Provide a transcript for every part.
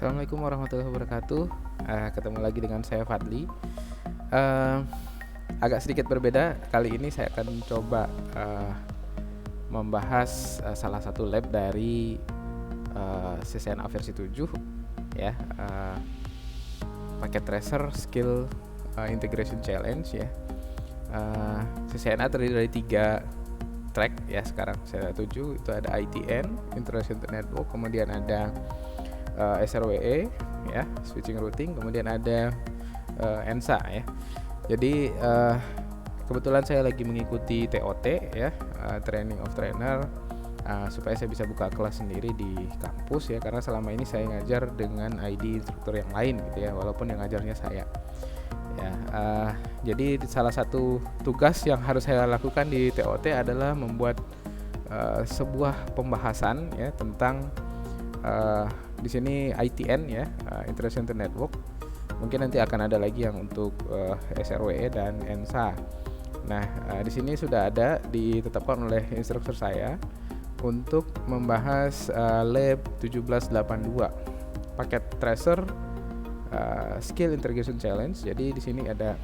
Assalamualaikum warahmatullahi wabarakatuh. Ketemu lagi dengan saya Fadli. Eh, Agak sedikit berbeda. Kali ini saya akan coba membahas salah satu lab dari CCNA versi 7, ya. Paket Tracer Skill Integration Challenge, ya. CCNA terdiri dari 3 track, ya. Sekarang saya 7 itu ada ITN, Introduction to Network, kemudian ada SRWE, ya, switching routing, kemudian ada ENSA, ya. Jadi kebetulan saya lagi mengikuti TOT, ya, Training of Trainer, supaya saya bisa buka kelas sendiri di kampus, ya, karena selama ini saya ngajar dengan ID instruktur yang lain gitu, ya, walaupun yang ngajarnya saya, ya. Jadi salah satu tugas yang harus saya lakukan di TOT adalah membuat sebuah pembahasan, ya, tentang di sini ITN, ya, Introduction to Network. Mungkin nanti akan ada lagi yang untuk SRWE dan ENSA. Nah, di sini sudah ada ditetapkan oleh instruktur saya untuk membahas lab 1782 paket tracer skill integration challenge. Jadi di sini ada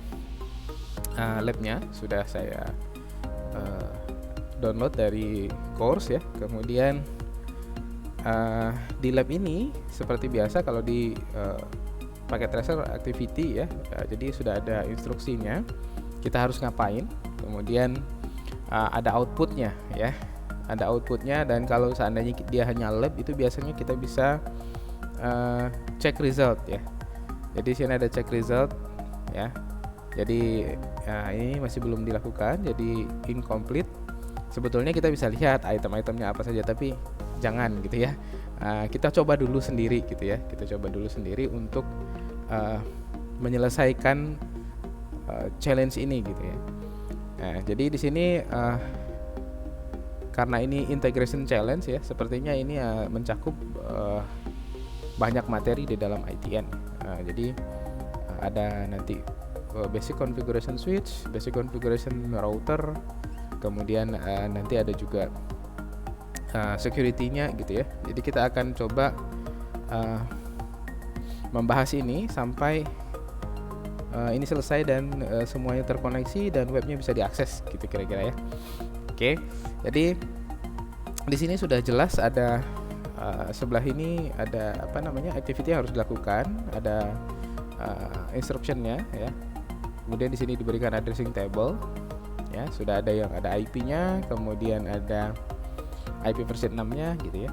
labnya sudah saya download dari course, ya. Kemudian di lab ini seperti biasa kalau di paket tracer activity, ya, jadi sudah ada instruksinya kita harus ngapain, kemudian ada outputnya, ya, ada outputnya. Dan kalau seandainya dia hanya lab, itu biasanya kita bisa cek result, ya. Jadi sini ada cek result, ya. Jadi ini masih belum dilakukan, jadi incomplete. Sebetulnya kita bisa lihat item-itemnya apa saja, tapi jangan gitu, ya. Kita coba dulu sendiri gitu, ya. Kita coba dulu sendiri untuk menyelesaikan challenge ini gitu, ya. Nah, jadi di sini karena ini integration challenge, ya, sepertinya ini mencakup banyak materi di dalam ITN. Jadi ada nanti basic configuration switch, basic configuration router, kemudian nanti ada juga security-nya gitu, ya. Jadi kita akan coba membahas ini sampai ini selesai dan semuanya terkoneksi dan webnya bisa diakses gitu kira-kira, ya. Oke. Jadi di sini sudah jelas ada sebelah ini ada activity yang harus dilakukan, ada instruction-nya, ya. Kemudian di sini diberikan addressing table, ya, sudah ada yang ada IP-nya, kemudian ada IP versi 6-nya gitu, ya.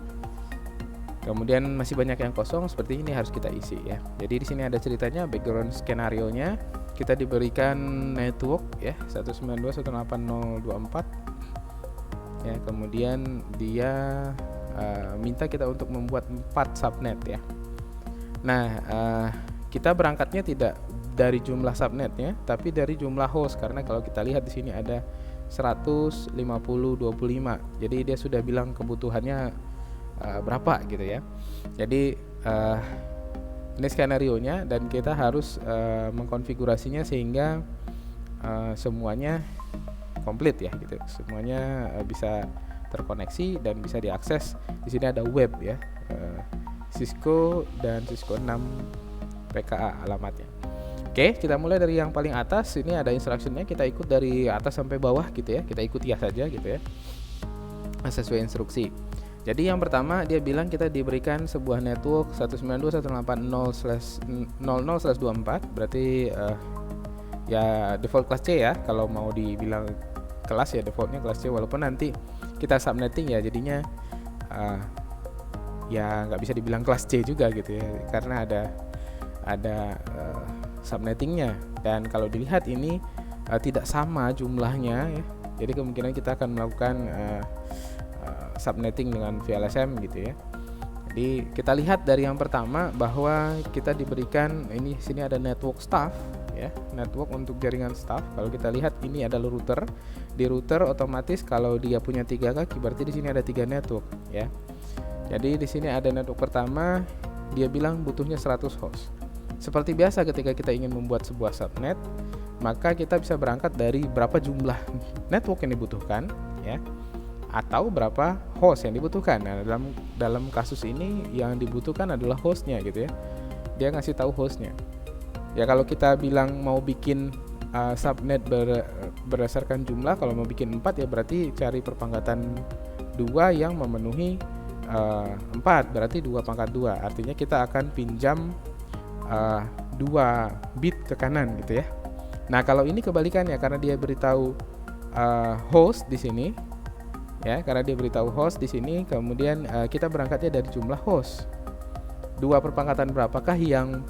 Kemudian masih banyak yang kosong seperti ini harus kita isi, ya. Jadi di sini ada ceritanya, background skenario-nya. Kita diberikan network, ya, 192.168.024. Ya, kemudian dia minta kita untuk membuat 4 subnet, ya. Nah, kita berangkatnya tidak dari jumlah subnetnya, tapi dari jumlah host, karena kalau kita lihat di sini ada 150-25. Jadi dia sudah bilang kebutuhannya berapa gitu, ya. Jadi ini skenario-nya dan kita harus mengkonfigurasinya sehingga semuanya komplit, ya, gitu. Semuanya bisa terkoneksi dan bisa diakses. Di sini ada web, ya, Cisco dan Cisco 6 PKA alamatnya. Oke, kita mulai dari yang paling atas. Ini ada instruction-nya, kita ikut dari atas sampai bawah gitu, ya. Kita ikuti saja gitu, ya, sesuai instruksi. Jadi yang pertama dia bilang kita diberikan sebuah network 192.168.000/24, berarti ya default kelas C, ya. Kalau mau dibilang kelas, ya, defaultnya kelas C, walaupun nanti kita subnetting, ya, jadinya ya nggak bisa dibilang kelas C juga gitu, ya, karena ada subnettingnya. Dan kalau dilihat ini tidak sama jumlahnya, ya. Jadi kemungkinan kita akan melakukan subnetting dengan VLSM gitu, ya. Jadi kita lihat dari yang pertama bahwa kita diberikan ini sini ada network staff, ya, network untuk jaringan staff. Kalau kita lihat ini adalah router. Di router otomatis kalau dia punya 3 kaki berarti di sini ada 3 network, ya. Jadi di sini ada network pertama, dia bilang butuhnya 100 host. Seperti biasa ketika kita ingin membuat sebuah subnet, maka kita bisa berangkat dari berapa jumlah network yang dibutuhkan, ya. atau berapa host yang dibutuhkan. Nah, dalam kasus ini yang dibutuhkan adalah hostnya gitu ya. Dia ngasih tahu hostnya. Ya kalau kita bilang mau bikin subnet berdasarkan jumlah, kalau mau bikin 4 ya berarti cari perpangkatan 2 yang memenuhi 4, berarti 2 pangkat 2. Artinya kita akan pinjam 2 bit ke kanan gitu ya. Nah kalau ini kebalikannya, karena dia beritahu host di sini ya, karena dia beritahu host di sini, kemudian kita berangkatnya dari jumlah host. 2 perpangkatan berapakah yang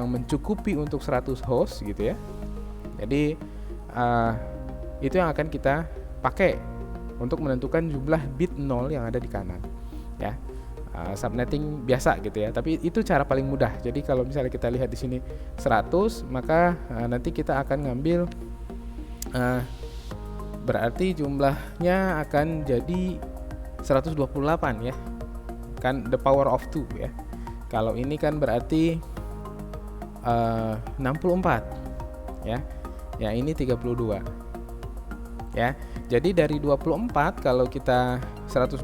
mencukupi untuk 100 host gitu ya. Jadi itu yang akan kita pakai untuk menentukan jumlah bit 0 yang ada di kanan ya. Subnetting biasa gitu ya, tapi itu cara paling mudah. Jadi kalau misalnya kita lihat di sini 100, maka nanti kita akan ngambil berarti jumlahnya akan jadi 128 ya, kan the power of 2 ya. Kalau ini kan berarti 64 ya. Ya ini 32 ya. Jadi dari 24 kalau kita 128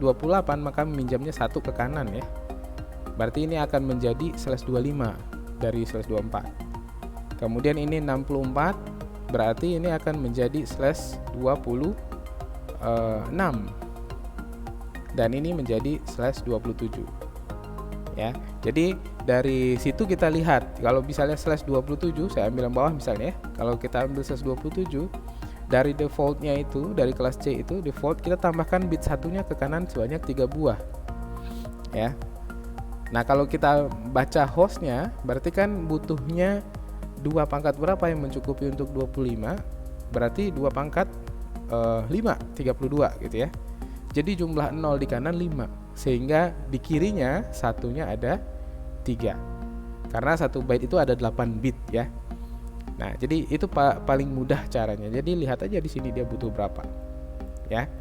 maka meminjamnya 1 ke kanan ya. Berarti ini akan menjadi /25 dari /24. Kemudian ini 64, berarti ini akan menjadi /26. Dan ini menjadi /27. Ya. Jadi dari situ kita lihat, kalau misalnya /27, saya ambil yang bawah misalnya ya. Kalau kita ambil /27, dari defaultnya itu, dari kelas C itu default kita tambahkan bit satunya ke kanan sebanyak 3 buah ya. Nah kalau kita baca hostnya, berarti kan butuhnya 2 pangkat berapa yang mencukupi untuk 25, berarti 2 pangkat 5, 32 gitu ya. Jadi jumlah 0 di kanan 5, sehingga di kirinya satunya ada 3, karena 1 byte itu ada 8 bit ya. Nah, jadi itu paling mudah caranya. Jadi lihat aja di sini dia butuh berapa. Ya.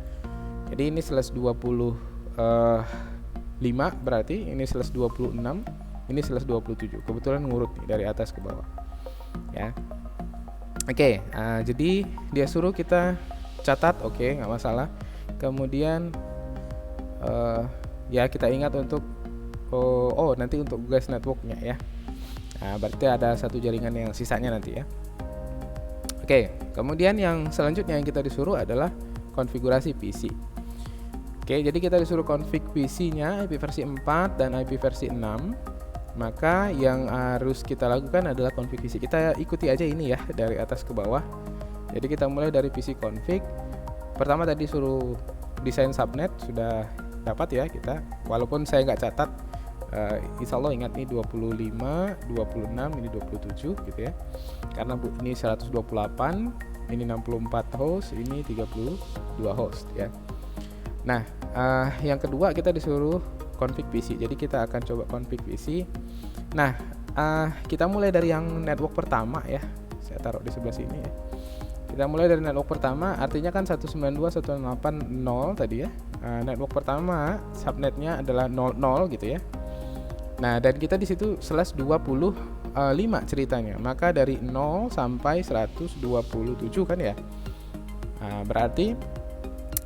Jadi ini /25 berarti ini /26, ini /27. Kebetulan ngurut nih dari atas ke bawah. Ya. Oke, jadi dia suruh kita catat, oke, nggak masalah. Kemudian ya kita ingat untuk nanti untuk guys networknya ya. Nah, berarti ada 1 jaringan yang sisanya nanti ya. Oke, kemudian yang selanjutnya yang kita disuruh adalah konfigurasi PC. Oke, jadi kita disuruh config PC-nya IP versi 4 dan IP versi 6. Maka yang harus kita lakukan adalah config PC. Kita ikuti aja ini ya dari atas ke bawah. Jadi kita mulai dari PC config. Pertama tadi suruh desain subnet, sudah dapat ya kita. Walaupun saya nggak catat, insya Allah ingat nih 25, 26, ini 27 gitu ya. Karena ini 128, ini 64 host, ini 32 host ya. Nah, yang kedua kita disuruh config PC. Jadi kita akan coba config PC. Nah, kita mulai dari yang network pertama ya. Saya taruh di sebelah sini ya. Kita mulai dari network pertama, artinya kan 192.168.0 tadi ya. Network pertama subnetnya adalah 00 gitu ya. Nah, dan kita di situ /25 ceritanya. Maka dari 0 sampai 127 kan ya. Nah, berarti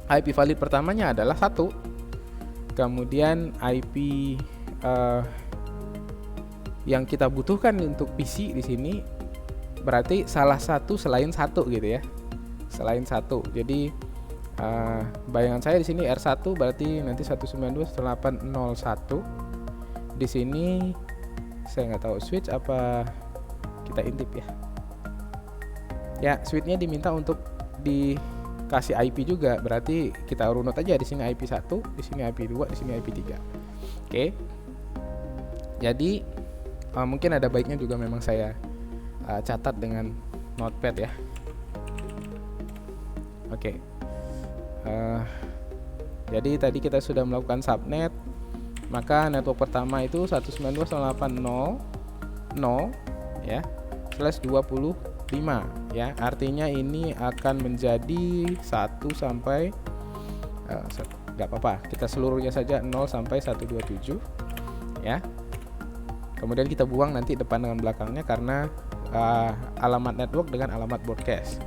IP valid pertamanya adalah 1. Kemudian IP yang kita butuhkan untuk PC di sini berarti salah satu selain 1 gitu ya. Selain 1. Jadi bayangan saya di sini R1 berarti nanti 192.168.01. Di sini saya nggak tahu switch apa kita intip ya. Ya, switchnya diminta untuk dikasih IP juga, berarti kita runut aja di sini IP 1, di sini IP 2, di sini IP 3. Oke. Jadi mungkin ada baiknya juga memang saya catat dengan notepad ya. Oke. Jadi tadi kita sudah melakukan subnet. Maka network pertama itu 192.168.0 ya /25 ya. Artinya ini akan menjadi 1 sampai nggak apa-apa, kita seluruhnya saja 0 sampai 127 ya. Kemudian kita buang nanti depan dengan belakangnya karena alamat network dengan alamat broadcast.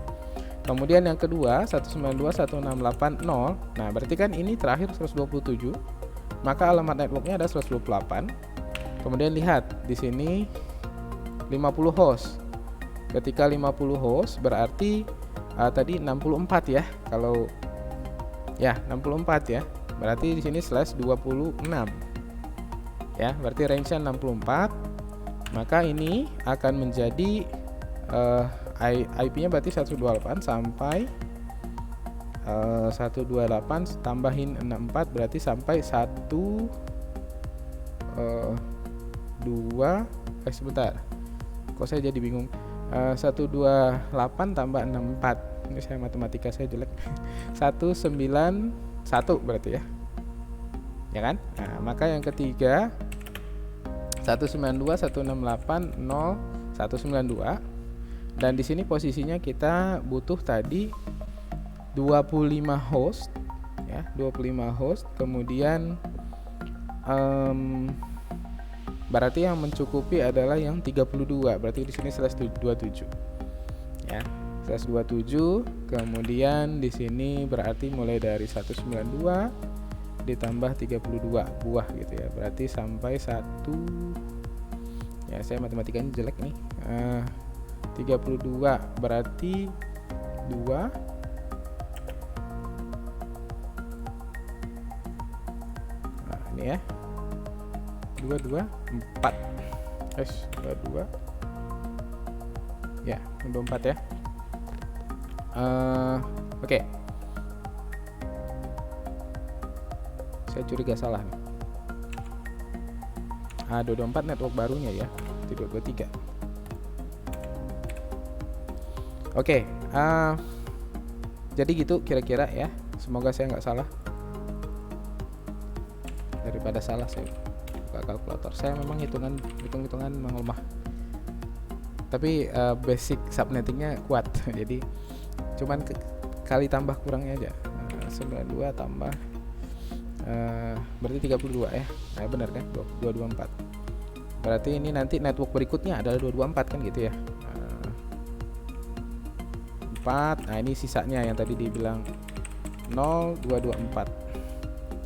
Kemudian yang kedua 192.168.0. Nah, berarti kan ini terakhir 127. Maka alamat networknya ada 128. Kemudian lihat di sini 50 host. Ketika 50 host berarti tadi 64 ya. Kalau ya 64 ya. Berarti di sini /26. Ya, berarti range-nya 64. Maka ini akan menjadi IP-nya berarti 128 sampai 128 tambahin 64 berarti sampai 2 sebentar. Kok saya jadi bingung. 128 tambah 64. Ini saya matematika saya jelek. 191 berarti ya. Ya kan? Nah, maka yang ketiga 192.168.0.192. Dan di sini posisinya kita butuh tadi 25 host ya, 25 host. Kemudian berarti yang mencukupi adalah yang 32. Berarti di sini /27 ya. /27. Kemudian di sini berarti mulai dari 192 ditambah 32 buah gitu ya. Berarti sampai 1 ya, saya matematikanya jelek nih. 32 berarti 2 nah ini ya 4 22 ya 24 ya. Oke. Saya curiga salah nih. 224 network barunya ya, 223. Oke, jadi gitu kira-kira ya. Semoga saya nggak salah. Daripada salah saya buka kalkulator. Saya memang hitung-hitungan memang lemah. Tapi basic subnettingnya kuat. Jadi cuman kali tambah kurangnya aja. 92 tambah berarti 32 ya. Nah, benar kan? 224. Berarti ini nanti network berikutnya adalah 224 kan gitu ya. 4. Nah, ini sisanya yang tadi dibilang 0224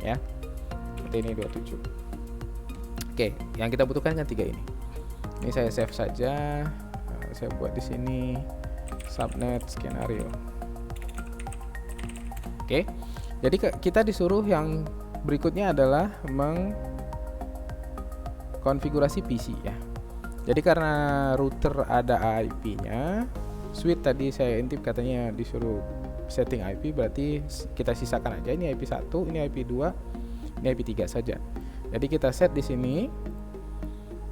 ya. Berarti ini 27. Oke, yang kita butuhkan kan 3 ini. Ini saya save saja. Saya buat di sini subnet skenario. Oke. Jadi kita disuruh yang berikutnya adalah mengkonfigurasi PC ya. Jadi karena router ada IP-nya, switch tadi saya intip katanya disuruh setting IP, berarti kita sisakan aja ini IP 1, ini IP 2, ini IP 3 saja. Jadi kita set di sini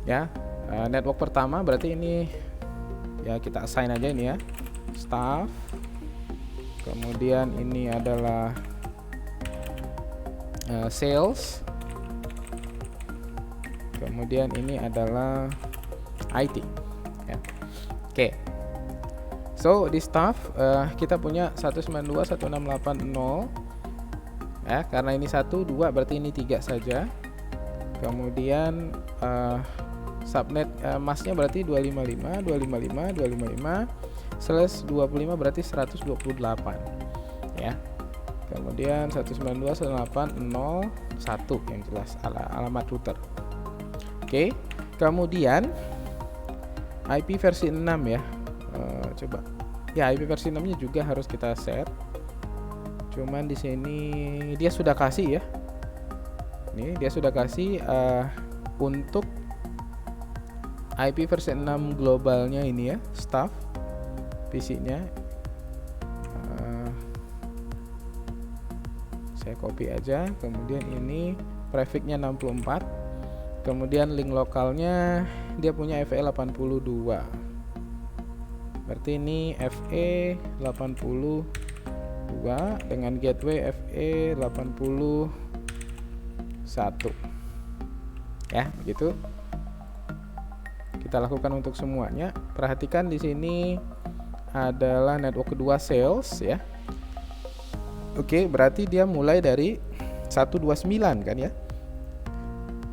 ya. Network pertama berarti ini ya, kita assign aja ini ya, staff. Kemudian ini adalah sales. Kemudian ini adalah IT ya. Oke. So di staff kita punya 192.168.0 ya, karena ini 1, 2 berarti ini 3 saja. Kemudian subnet masnya berarti 255 /25 berarti 128 ya. Kemudian 192.168.0.1 yang jelas alamat router. Oke. Kemudian IP versi 6 ya. Coba ya, IP versi 6 nya juga harus kita set. Cuman di sini dia sudah kasih ya. Ini dia sudah kasih untuk IP versi 6 globalnya ini ya, staff PC-nya. Saya copy aja. Kemudian ini prefix-nya 64. Kemudian link lokalnya dia punya FE 82. Berarti ini FE 82 dengan gateway FE 81 ya, begitu kita lakukan untuk semuanya. Perhatikan di sini adalah network kedua sales ya. Oke, berarti dia mulai dari 129 kan ya.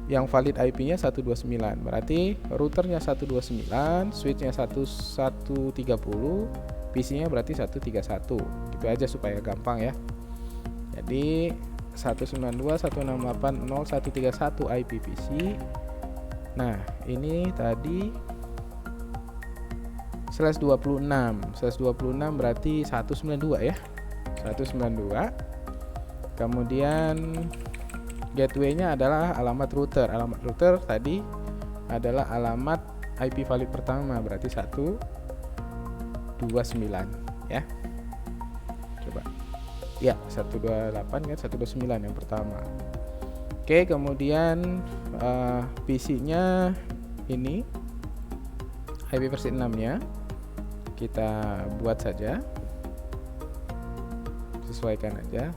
Yang valid IP-nya 129. Berarti routernya 129, switch-nya 130, PC-nya berarti 131. Gitu aja supaya gampang ya. Jadi 192.168.0131 IP PC. Nah, ini tadi /26 berarti 192 ya. 192. Kemudian gateway-nya adalah alamat router. Alamat router tadi adalah alamat IP valid pertama, berarti 129 ya. Coba. Ya, 128 kan, 129 yang pertama. Oke, kemudian PC-nya ini IP versi 6-nya kita buat saja. Sesuaikan aja.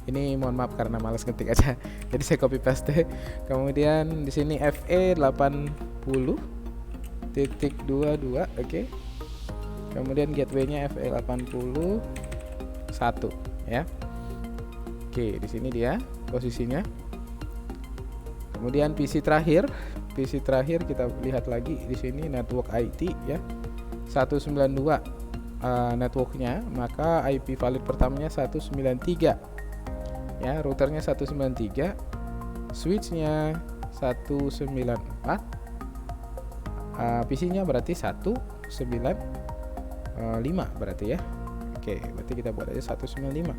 Ini mohon maaf karena males ngetik aja. Jadi saya copy paste. Kemudian di sini FE 80.22, oke. Kemudian gateway-nya FE 81 ya. Oke, di sini dia posisinya. Kemudian PC terakhir kita lihat lagi di sini network IT ya. 192 networknya, maka IP valid pertamanya 193 ya, routernya 193, switchnya 194, PC-nya berarti 195 berarti ya. Oke, berarti kita buat aja 195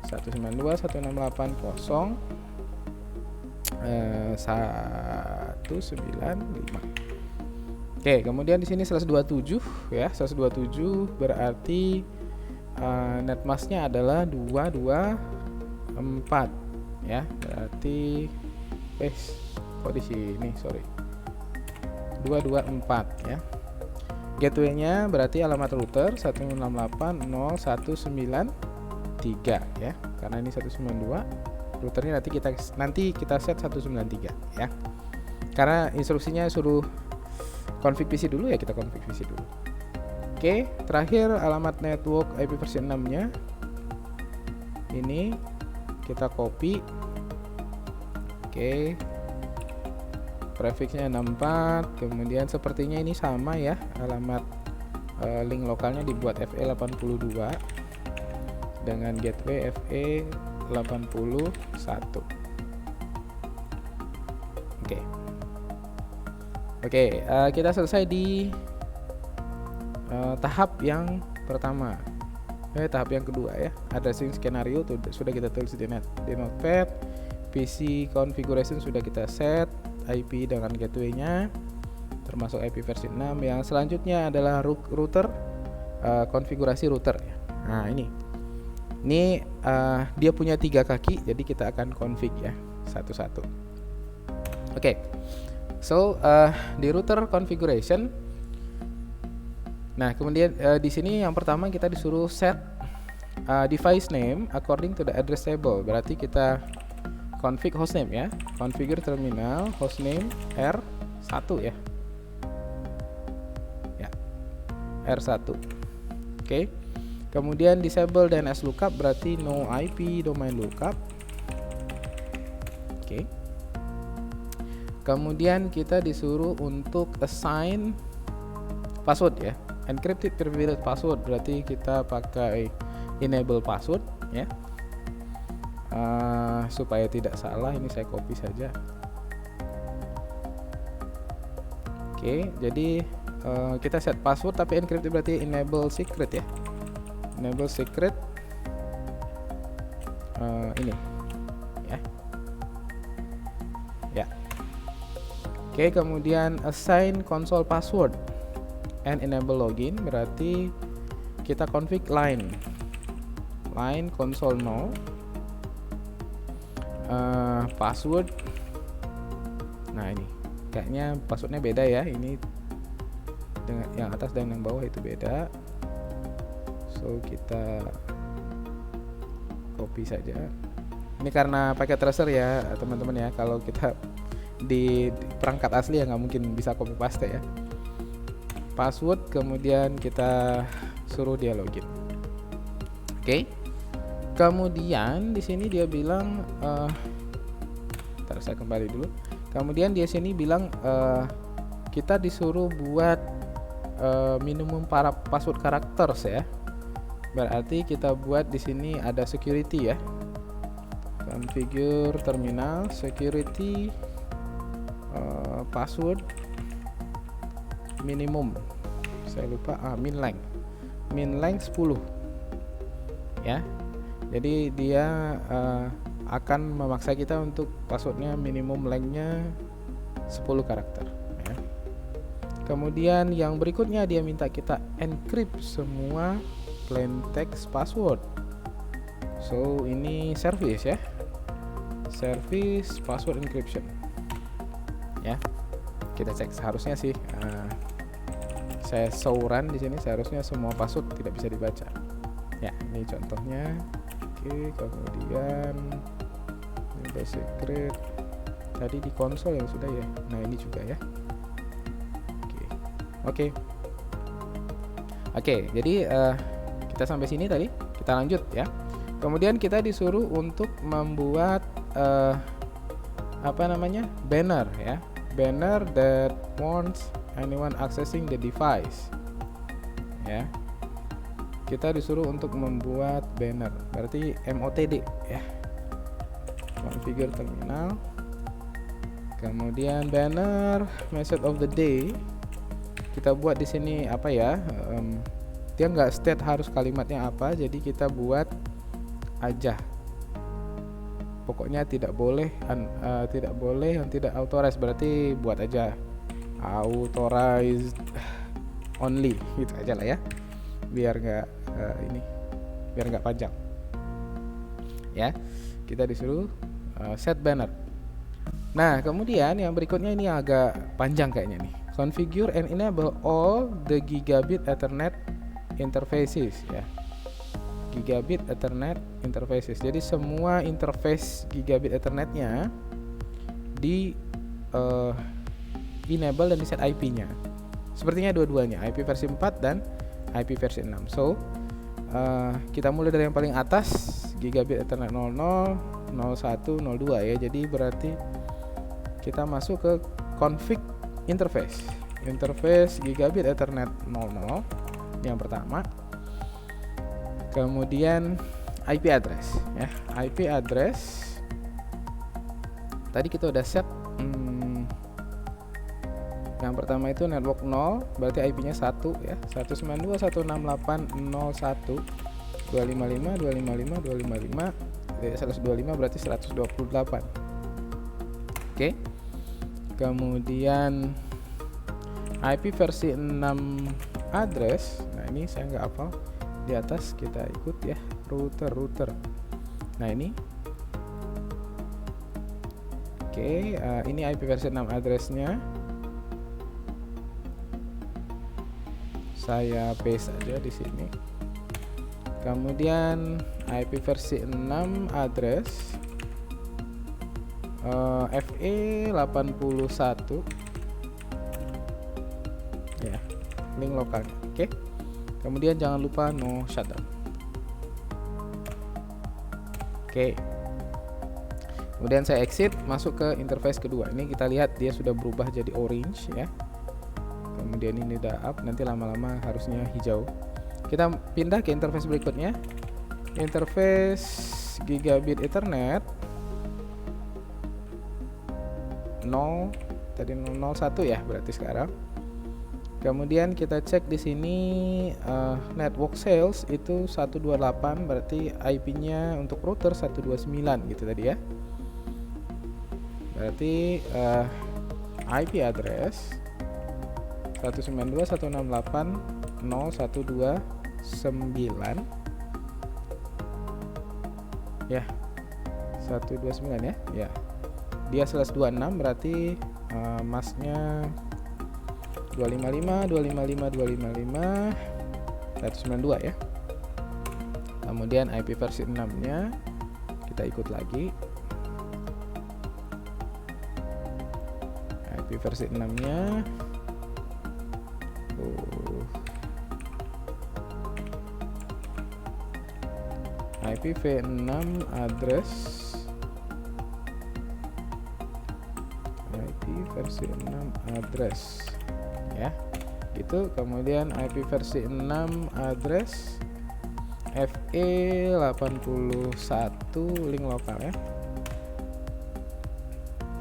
192.168.0.195. Oke, kemudian di sini 127 ya. 127 berarti netmasknya adalah 224 ya. Berarti kok di sini, sorry. 224 ya. Gateway-nya berarti alamat router 168.0.193 ya. Karena ini 192, routernya nanti kita set 193 ya. Karena instruksinya suruh config PC dulu ya, kita config PC dulu. Oke, terakhir alamat network IP versi 6-nya. Ini kita copy. Oke. Prefixnya 64, kemudian sepertinya ini sama ya, alamat link lokalnya dibuat FE82 dengan gateway FE81. Oke, kita selesai di tahap yang pertama. Tahap yang kedua ya, addressing skenario sudah kita tulis di notepad. PC configuration sudah kita set, IP dengan gateway-nya termasuk IP versi 6. Yang selanjutnya adalah router, konfigurasi router ya. Nah, ini dia punya 3 kaki, jadi kita akan config ya satu-satu. Oke. So di router configuration, nah kemudian di sini yang pertama kita disuruh set device name according to the address table. Berarti kita config hostname ya, configure terminal hostname R1 ya, R1. Oke. Kemudian disable DNS lookup, berarti no IP domain lookup. Oke. Kemudian kita disuruh untuk assign password ya, encrypted privileged password, berarti kita pakai enable password ya, supaya tidak salah. Ini saya copy saja. Oke, jadi kita set password tapi encrypted, berarti enable secret ya, enable secret ini ya. Oke, kemudian assign console password and enable login, berarti kita config line console no, password. Nah, ini kayaknya passwordnya beda ya, ini dengan yang atas dan yang bawah itu beda. So kita copy saja. Ini karena pakai tracer ya teman-teman ya, kalau kita di perangkat asli ya nggak mungkin bisa copy paste ya. Password, kemudian kita suruh dia login. Oke. Kemudian di sini dia bilang saya kembali dulu. Kemudian di sini bilang kita disuruh buat minimum para password characters ya. Berarti kita buat di sini ada security ya. Configure terminal security password minimum. Saya lupa min length 10 ya. Jadi dia akan memaksa kita untuk passwordnya minimum lengthnya 10 karakter ya. Kemudian yang berikutnya dia minta kita encrypt semua plain text password. So ini service ya, service password encryption ya. Kita cek, seharusnya sih saya show run di sini, seharusnya semua password tidak bisa dibaca ya. Ini contohnya. Oke, kemudian ini basic secret tadi di konsol yang sudah ya. Nah ini juga ya. Oke, jadi kita sampai sini tadi, kita lanjut ya. Kemudian kita disuruh untuk membuat banner ya, banner that warns anyone accessing the device ya. Kita disuruh untuk membuat banner, berarti MOTD ya. Configure terminal, kemudian banner message of the day. Kita buat di sini apa ya? Dia nggak state harus kalimatnya apa, jadi kita buat aja. Pokoknya tidak boleh yang tidak authorized, berarti buat aja authorized only gitu aja lah ya. Biar nggak panjang ya. Kita disuruh set banner. Nah kemudian yang berikutnya ini agak panjang kayaknya nih. Configure and enable all the gigabit Ethernet interfaces ya. Gigabit Ethernet interfaces. Jadi semua interface gigabit Ethernetnya di enable dan di set IP-nya. Sepertinya dua-duanya, IP versi 4 dan IP versi 6. So kita mulai dari yang paling atas, gigabit Ethernet 00, 01, 02 ya. Jadi berarti kita masuk ke config interface gigabit Ethernet 00 yang pertama. Kemudian IP address ya. IP address tadi kita udah set yang pertama itu network 0, berarti IP-nya 1 ya. 192.168.0.1, 255 berarti 128. Oke. Kemudian IP versi 6 address. Nah, ini saya nggak hafal. Di atas kita ikut ya, router. Nah, ini. Oke, ini IP versi 6 address-nya. Saya paste aja di sini. Kemudian IP versi 6 address FE81 ya, link lokalnya. Oke. Kemudian jangan lupa no shutdown. Oke. Kemudian saya exit, masuk ke interface kedua. Ini kita lihat dia sudah berubah jadi orange ya. Kemudian ini udah up, nanti lama-lama harusnya hijau. Kita pindah ke interface berikutnya. Interface gigabit Ethernet 0, tadi 001 ya berarti sekarang. Kemudian kita cek di sini network sales itu 128, berarti IP-nya untuk router 129 gitu tadi ya. Berarti IP address 192.168.0.129 ya, 129 ya. Ya. Dia /26 berarti masnya 255 ya. Kemudian IP versi 6-nya kita ikut lagi. IP versi 6-nya IPv6 address, IP versi 6 address ya. gitu. Kemudian IP versi 6 address FE81 link lokal ya.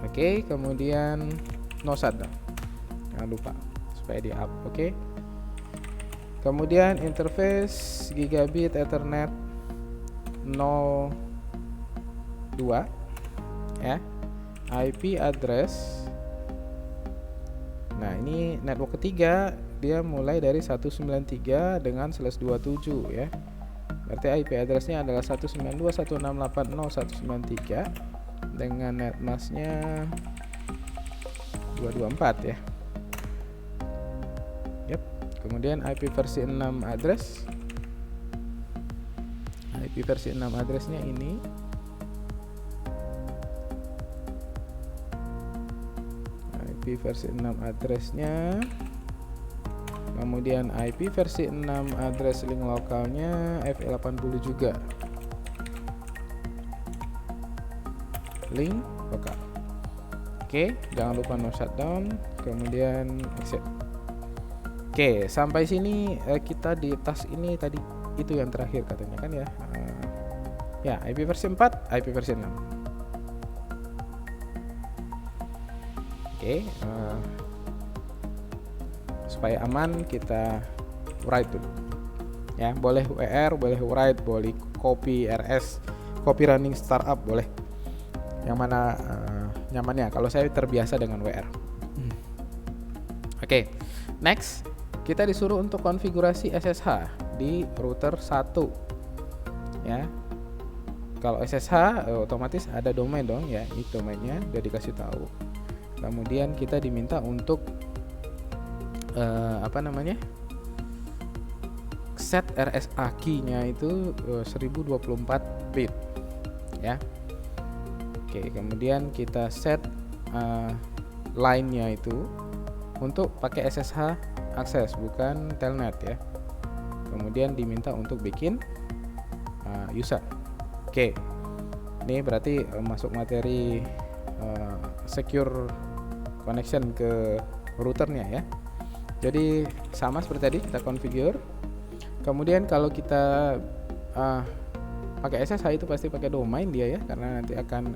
Oke, kemudian no shutdown, jangan lupa supaya di up. Oke, kemudian interface gigabit Ethernet 02 ya, IP address. Nah, ini network ketiga, dia mulai dari 193 dengan /27 ya. Berarti IP addressnya adalah 192.168.0.193 dengan netmasknya 224 ya. Yep. Kemudian IP versi 6 address. IP versi 6 addressnya ini. IP versi 6 addressnya. Kemudian IP versi 6 address link lokalnya FE80 juga. Link lokal. Oke, jangan lupa no shutdown, kemudian exit. Oke, sampai sini kita di tas ini tadi itu yang terakhir katanya kan ya. Ya, IP versi 4, IP versi 6. Oke, supaya aman kita write dulu ya. Boleh WR, boleh write, boleh copy RS, copy running startup, boleh yang mana nyamannya. Kalau saya terbiasa dengan WR. Oke, next kita disuruh untuk konfigurasi SSH di router 1 ya. Kalau SSH otomatis ada domain dong ya, ini domainnya udah dikasih tahu. Kemudian kita diminta untuk set RSA key-nya itu 1024 bit ya. Oke, kemudian kita set line-nya itu untuk pakai SSH akses bukan telnet ya. Kemudian diminta untuk bikin user. Oke, ini berarti masuk materi secure connection ke routernya ya. Jadi sama seperti tadi kita configure. Kemudian kalau kita pakai SSH itu pasti pakai domain dia ya, karena nanti akan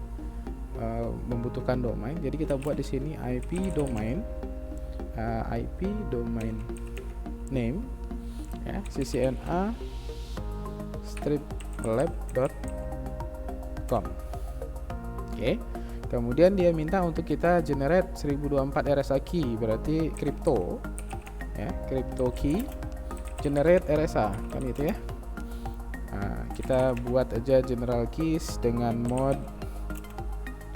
membutuhkan domain. Jadi kita buat di sini IP domain name ya, ccna striplab.com. Oke. Kemudian dia minta untuk kita generate 1024 RSA key, berarti crypto ya, crypto key generate RSA kan gitu ya. Nah, kita buat aja general keys dengan mode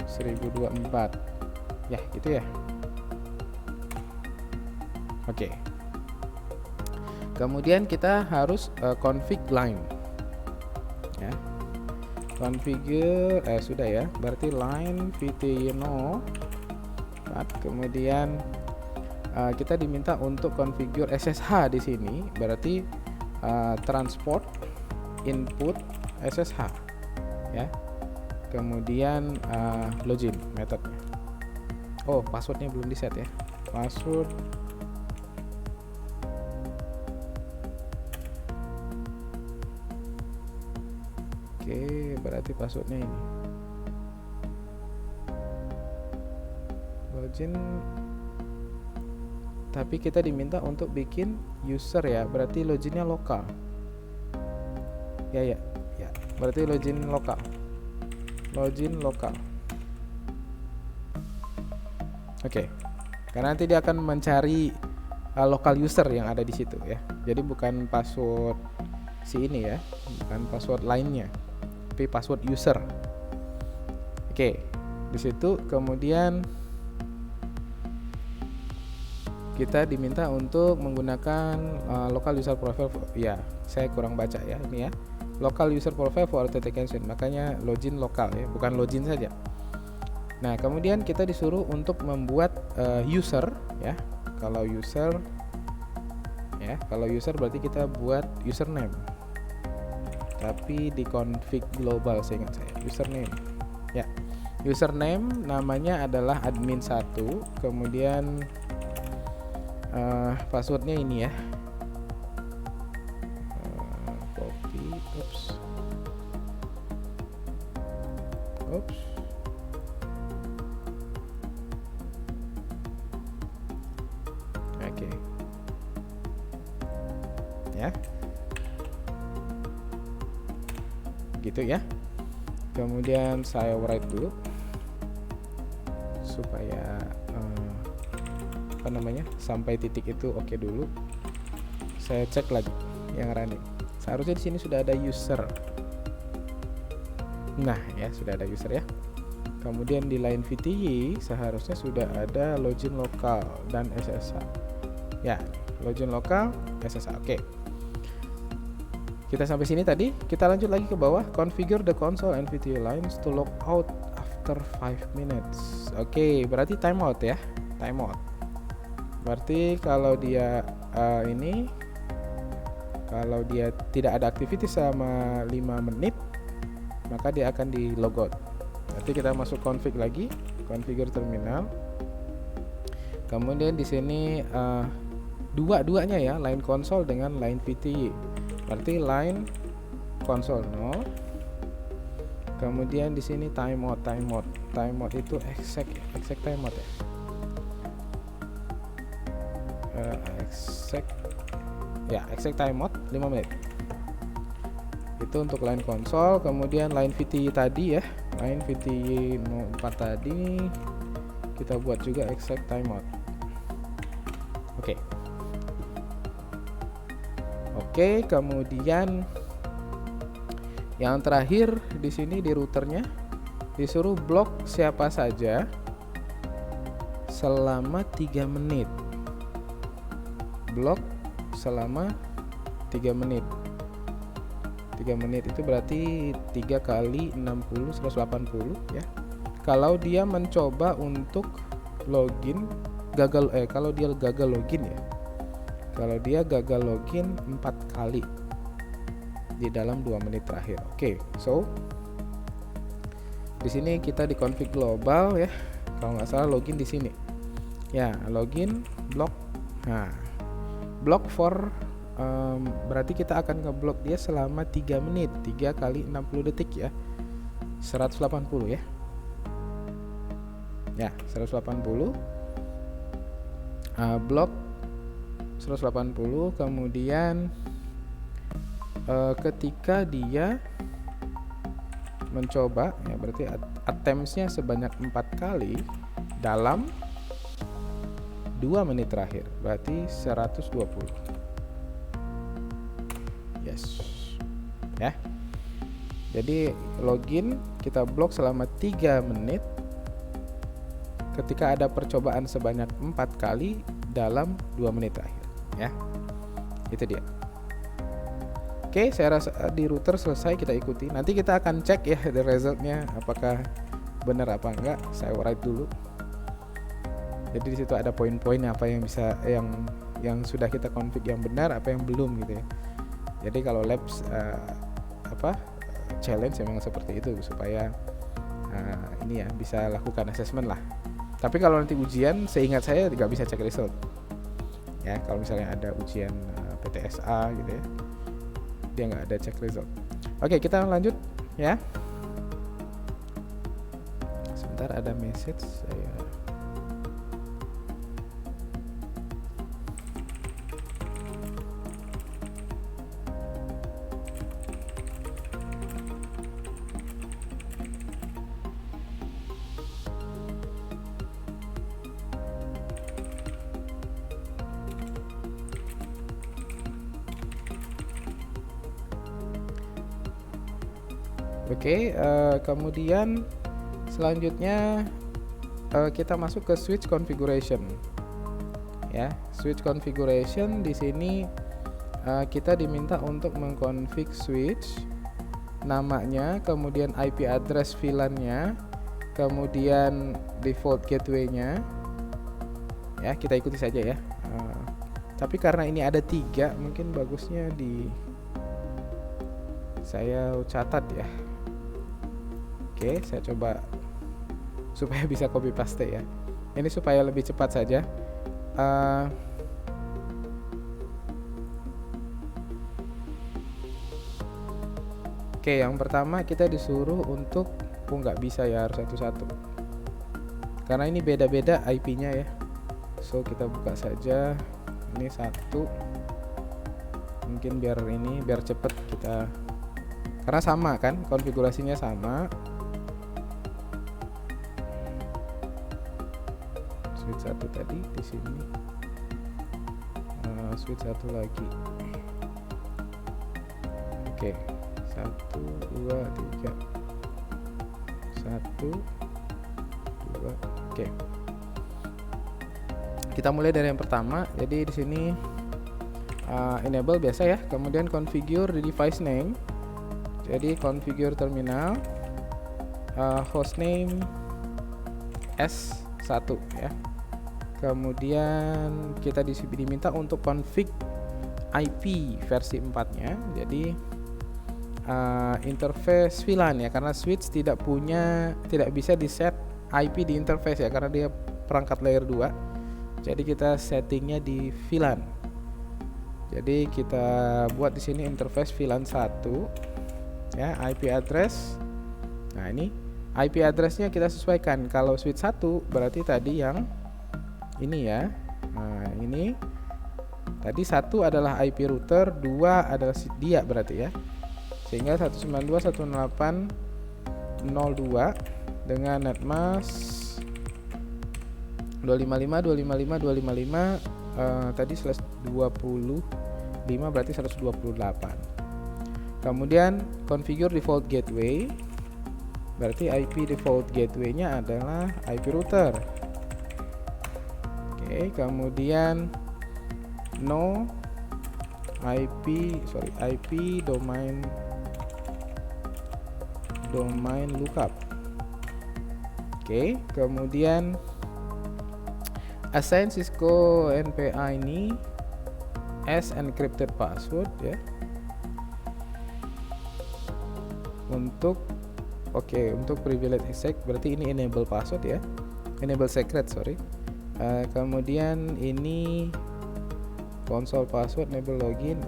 1024 ya, gitu ya. Oke. Kemudian kita harus config line ya. Configure sudah ya, berarti line vtno. Kemudian kita diminta untuk configure SSH di sini, berarti transport input SSH ya. Kemudian login metodenya. Oh, passwordnya belum di set ya. Password oke, berarti passwordnya ini login, tapi kita diminta untuk bikin user ya, berarti loginnya lokal ya, berarti login lokal. Oke, karena nanti dia akan mencari local user yang ada di situ ya, jadi bukan password si ini ya, bukan password lainnya, tapi password user. Oke, di situ kemudian kita diminta untuk menggunakan local user profile ya, saya kurang baca ya ini ya, local user profile for authentication, makanya login lokal ya, bukan login saja. Nah, kemudian kita disuruh untuk membuat user ya. Kalau user berarti kita buat username, tapi di config global seingat saya username ya. Username namanya adalah admin 1, kemudian passwordnya ini ya. Copy, oops. Oke. Ya. Gitu ya. Kemudian saya write dulu supaya sampai titik itu oke dulu. Saya cek lagi yang running. Seharusnya di sini sudah ada user. Nah, ya sudah ada user ya. Kemudian di line VTY seharusnya sudah ada login lokal dan SSH. Ya, login lokal, SSH. Oke. Kita sampai sini tadi, kita lanjut lagi ke bawah. Configure the console and VTY lines to log out after 5 minutes. Oke, berarti timeout ya. Timeout. Berarti kalau dia kalau dia tidak ada aktivitas selama 5 menit, maka dia akan di logout. Nanti kita masuk config lagi, configure terminal. Kemudian di sini dua-duanya ya, line console dengan line VTY. Berarti line console 0. Kemudian di sini timeout itu exec timeout ya. Exec timeout 5 menit. Itu untuk line console. Kemudian line VTY tadi ya, line VTY 04 tadi kita buat juga exec timeout. Oke, kemudian yang terakhir di sini di routernya disuruh blok siapa saja selama 3 menit. Blok selama 3 menit. 3 menit itu berarti 3 kali 60 180 ya. Kalau dia mencoba untuk login kalau dia gagal login ya. Kalau dia gagal login 4 kali di dalam 2 menit terakhir. Oke, so di sini kita di config global ya. Kalau nggak salah login di sini. Ya, login block. Nah, block for berarti kita akan ngeblok dia selama 3 menit, 3 kali 60 detik ya. 180 ya. Ya, 180. Blok 180, kemudian ketika dia mencoba ya, berarti attempts-nya sebanyak 4 kali dalam 2 menit terakhir, berarti 120. Yes ya. Jadi login kita blok selama 3 menit ketika ada percobaan sebanyak 4 kali dalam 2 menit terakhir ya. Itu dia. Oke, saya rasa di router selesai, kita ikuti. Nanti kita akan cek ya the resultnya apakah benar apa enggak. Saya write dulu. Jadi di situ ada poin-poin apa yang bisa yang sudah kita config yang benar, apa yang belum gitu ya. Jadi kalau labs challenge memang seperti itu supaya ini ya bisa lakukan assessment lah. Tapi kalau nanti ujian, seingat saya nggak bisa cek result. Ya, kalau misalnya ada ujian PTSA gitu ya, dia nggak ada cek result. Oke, kita lanjut ya. Sebentar, ada message saya. Oke, kemudian selanjutnya kita masuk ke switch configuration. Ya, switch configuration di sini kita diminta untuk mengkonfig switch, namanya, kemudian IP address VLAN-nya, kemudian default gateway-nya. Ya, kita ikuti saja ya. Tapi karena ini ada 3, mungkin bagusnya saya catat ya. Oke, saya coba supaya bisa copy paste ya. Ini supaya lebih cepat saja. Oke, yang pertama kita disuruh untuk nggak bisa ya, harus satu-satu karena ini beda-beda IP-nya ya. So kita buka saja ini satu, mungkin biar cepet kita, karena sama kan konfigurasinya sama. Switch satu tadi di sini, switch satu lagi. Oke, 1 2 3, 1 2. Oke, kita mulai dari yang pertama. Jadi di sini enable biasa ya, kemudian configure the device name. Jadi configure terminal, hostname S1 ya. Kemudian kita diminta untuk config IP versi 4-nya. Jadi interface VLAN ya, karena switch tidak bisa di set IP di interface ya, karena dia perangkat layer 2. Jadi kita settingnya di VLAN. Jadi kita buat di sini interface VLAN 1 ya, IP address. Nah, ini IP addressnya kita sesuaikan. Kalau switch 1 berarti tadi yang ini ya. Nah, ini tadi 1 adalah IP router, 2 adalah dia berarti ya. Sehingga 192.168.02 dengan netmask 255.255.255 tadi 125 berarti 128. Kemudian configure default gateway, berarti IP default gateway-nya adalah IP router. Oke, kemudian no IP domain lookup. Oke, kemudian assign Cisco NPA ini as encrypted password ya. Untuk privilege access berarti ini enable password ya, enable secret sorry. Kemudian ini console password, enable login.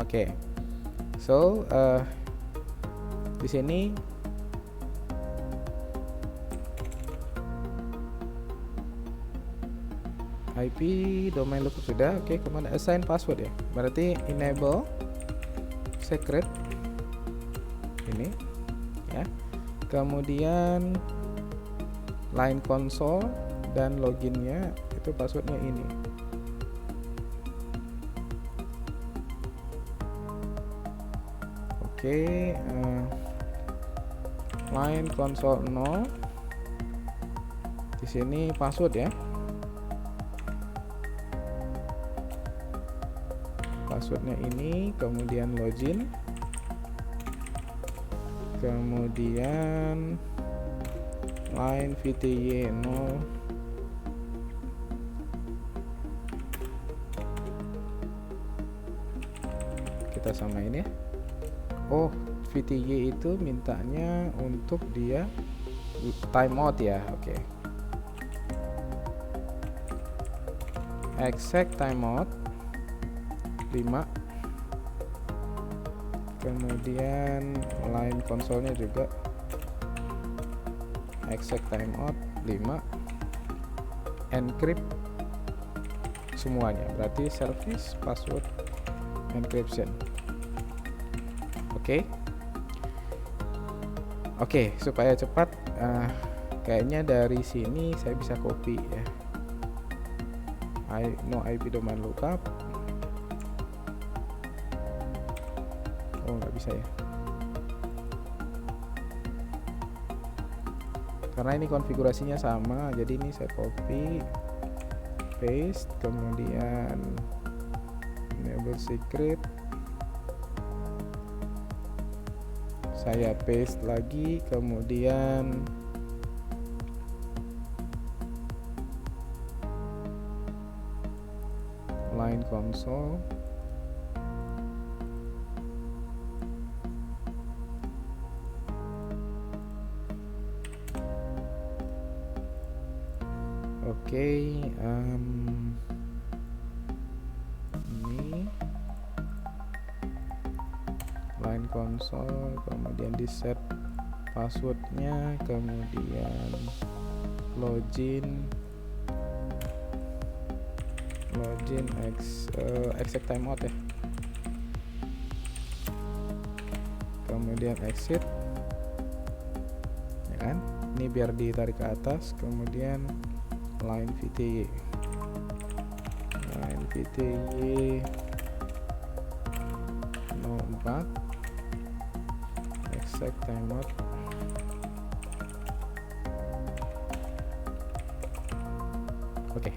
Oke. So di sini IP domain lookup sudah. Oke, kemudian assign password ya, berarti enable secret ini ya. Kemudian line console dan loginnya itu passwordnya ini. Oke, line console 0. Di sini password ya. Passwordnya ini, kemudian login, kemudian line VTY 0. Kita samain ya. Oh, VTY itu mintanya untuk dia timeout ya. Oke. Exec timeout 5. Kemudian line konsolnya juga exec timeout 5. Encrypt semuanya, berarti service password encryption. Oke, supaya cepat, kayaknya dari sini saya bisa copy ya. No IP domain lookup. Oh, nggak bisa ya, karena ini konfigurasinya sama. Jadi ini saya copy paste, kemudian enable secret, saya paste lagi, kemudian line console, ini console, kemudian di set passwordnya, kemudian login exit timeout ya, kemudian exit ya kan, ini biar ditarik ke atas, kemudian line VTY 04 exit timeout. Oke.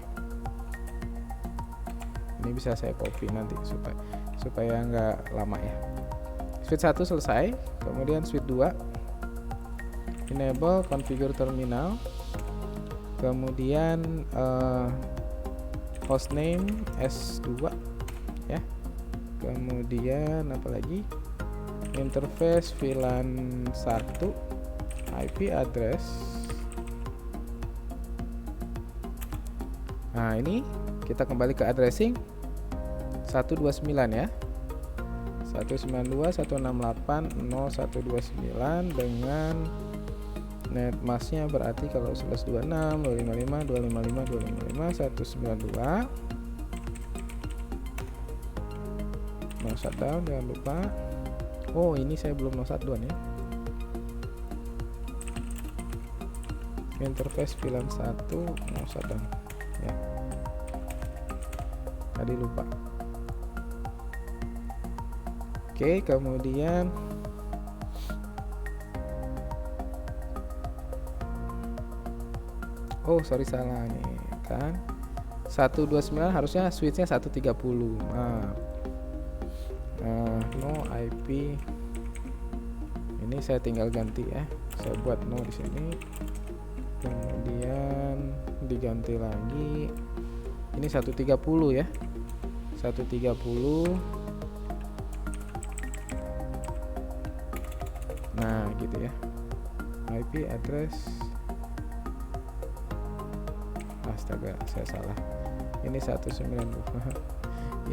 Ini bisa saya copy nanti supaya nggak lama ya. Switch 1 selesai, kemudian switch 2 enable configure terminal, kemudian hostname S2 ya, kemudian apa lagi, interface VLAN 1, IP address. Nah, ini kita kembali ke addressing 129 ya, 192.168.0129 dengan net masknya berarti kalau 1126 255 255 255 192. No shutdown, jangan lupa. Oh, ini saya belum no shutdown ya. Interface VLAN 1 no shutdown ya. Tadi lupa. Oke, kemudian sorry salah nih kan, 129 harusnya switchnya 130. No IP ini saya tinggal ganti ya, saya buat no di sini, kemudian diganti lagi, ini 130 ya, 130. Nah gitu ya, IP address, astaga saya salah, ini 192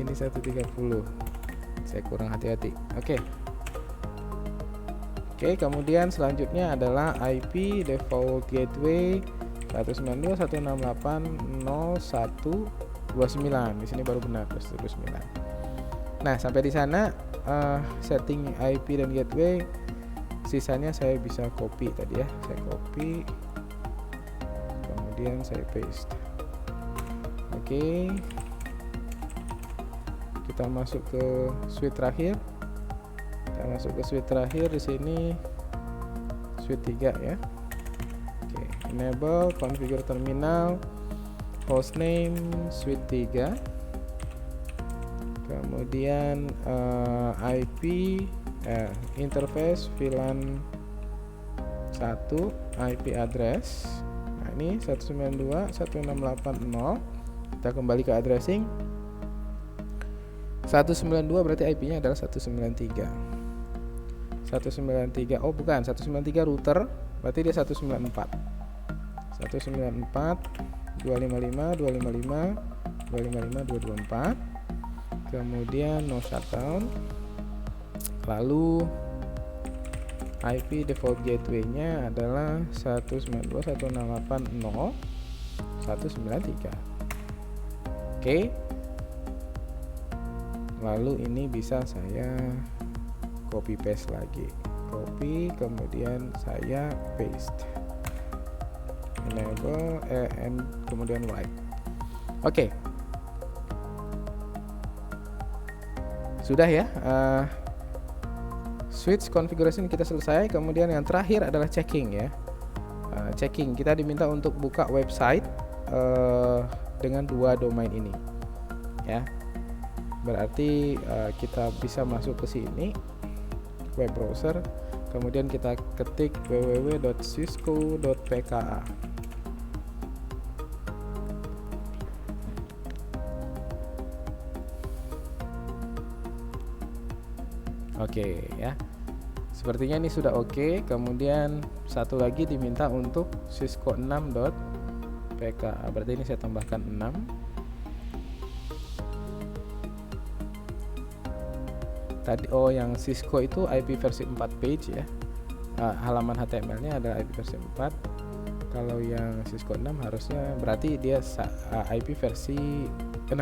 ini 130, saya kurang hati-hati. Oke, kemudian selanjutnya adalah IP default gateway 192.168.0129. Di sini baru benar 129. Nah, sampai di sana setting IP dan gateway. Sisanya saya bisa copy tadi ya, saya copy, kemudian saya paste. Oke, kita masuk ke suite terakhir. Di sini suite 3 ya. Oke, enable configure terminal, hostname suite 3, kemudian IP interface VLAN 1, IP address. Nah, ini 192.168.0. Kita kembali ke addressing 192, berarti IP-nya adalah 193. Oh bukan, 193 router, berarti dia 194. 255 224, kemudian no shutdown. Lalu IP default gateway-nya adalah 192.168.0.193. Oke. Lalu ini bisa saya copy paste lagi. Copy, kemudian saya paste. Enable and kemudian write. Oke. Sudah ya. Switch configuration kita selesai, kemudian yang terakhir adalah checking ya. Checking, kita diminta untuk buka website dengan 2 domain ini ya. Berarti kita bisa masuk ke sini, web browser, kemudian kita ketik www.cisco.pka. Oke ya, sepertinya ini sudah oke. Kemudian satu lagi diminta untuk cisco6.pka, berarti ini saya tambahkan 6. tadi yang Cisco itu IP versi 4 page ya. Halaman HTML-nya adalah IP versi 4. Kalau yang Cisco 6 harusnya berarti dia IP versi 6.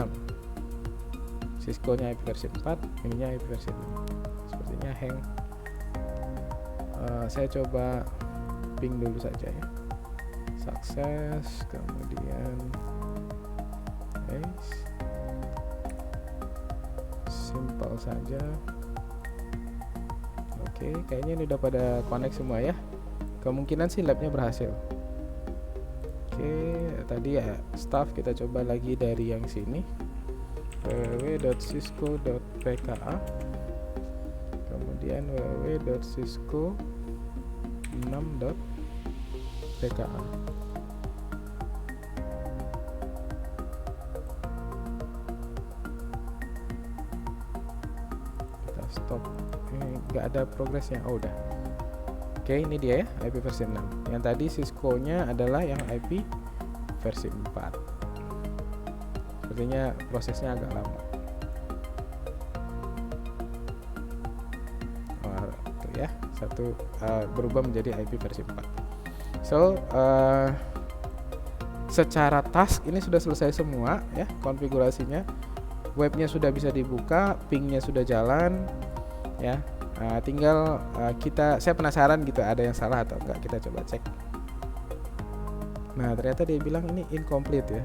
Cisco-nya IP versi 4, ininya IP versi 6. Sepertinya hang. Saya coba ping dulu saja ya. Sukses, kemudian simple saja. Oke, kayaknya ini udah pada connect semua ya. Kemungkinan sih labnya berhasil. Oke, tadi ya staff kita coba lagi dari yang sini, www.cisco.pka, kemudian www.cisco6.pka. Kita stop. Nggak ada progresnya. Udah. Oke, ini dia ya, IP versi 6. Yang tadi Cisco-nya adalah yang IP versi 4. Sepertinya prosesnya agak lama. Tuh ya, satu berubah menjadi IP versi 4. So, secara task ini sudah selesai semua ya, konfigurasinya. Webnya sudah bisa dibuka, pingnya sudah jalan ya. Tinggal saya penasaran gitu ada yang salah atau enggak, kita coba cek. Nah, ternyata dia bilang ini incomplete ya.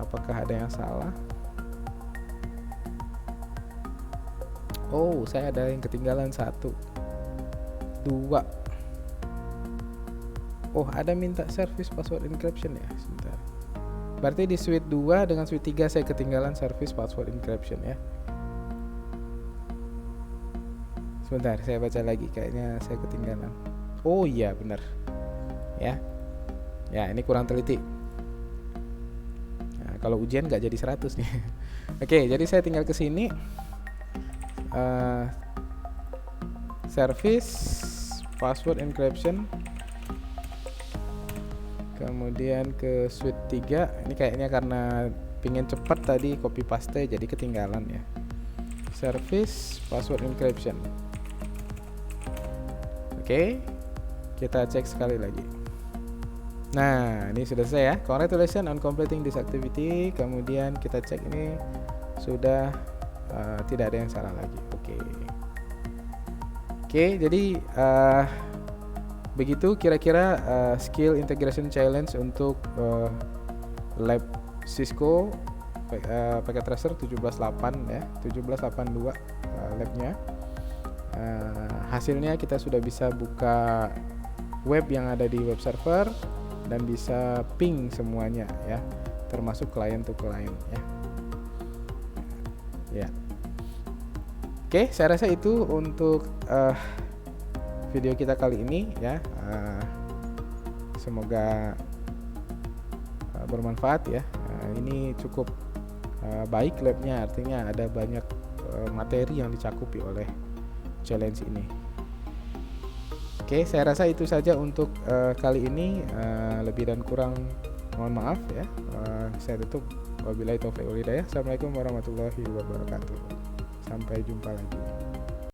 Apakah ada yang salah? Oh, saya ada yang ketinggalan 1, 2. Oh, ada minta service password encryption ya. Sebentar. Berarti di suite 2 dengan suite 3 saya ketinggalan service password encryption ya. Sebentar, saya baca lagi, kayaknya saya ketinggalan. Oh iya, benar. Ya. Ya, ini kurang teliti. Nah, kalau ujian nggak jadi 100 nih. Oke, jadi saya tinggal ke sini. Service password encryption. Kemudian ke suite 3. Ini kayaknya karena pingin cepat tadi copy paste jadi ketinggalan ya. Service password encryption. Oke, kita cek sekali lagi. Nah, ini sudah selesai ya. Congratulations on completing this activity. Kemudian kita cek ini sudah tidak ada yang salah lagi. Oke, jadi begitu kira-kira skill integration challenge untuk lab Cisco packet tracer 17.8 ya, 17.82 labnya. Hasilnya kita sudah bisa buka web yang ada di web server dan bisa ping semuanya ya, termasuk client to client ya. Ya. Oke, saya rasa itu untuk video kita kali ini ya. Semoga bermanfaat ya. Ini cukup baik labnya, artinya ada banyak materi yang dicakupi oleh challenge ini. Oke, saya rasa itu saja untuk kali ini. Lebih dan kurang mohon maaf ya. Saya tutup. Wabillahi taufiq wal hidayah. Assalamualaikum warahmatullahi wabarakatuh. Sampai jumpa lagi.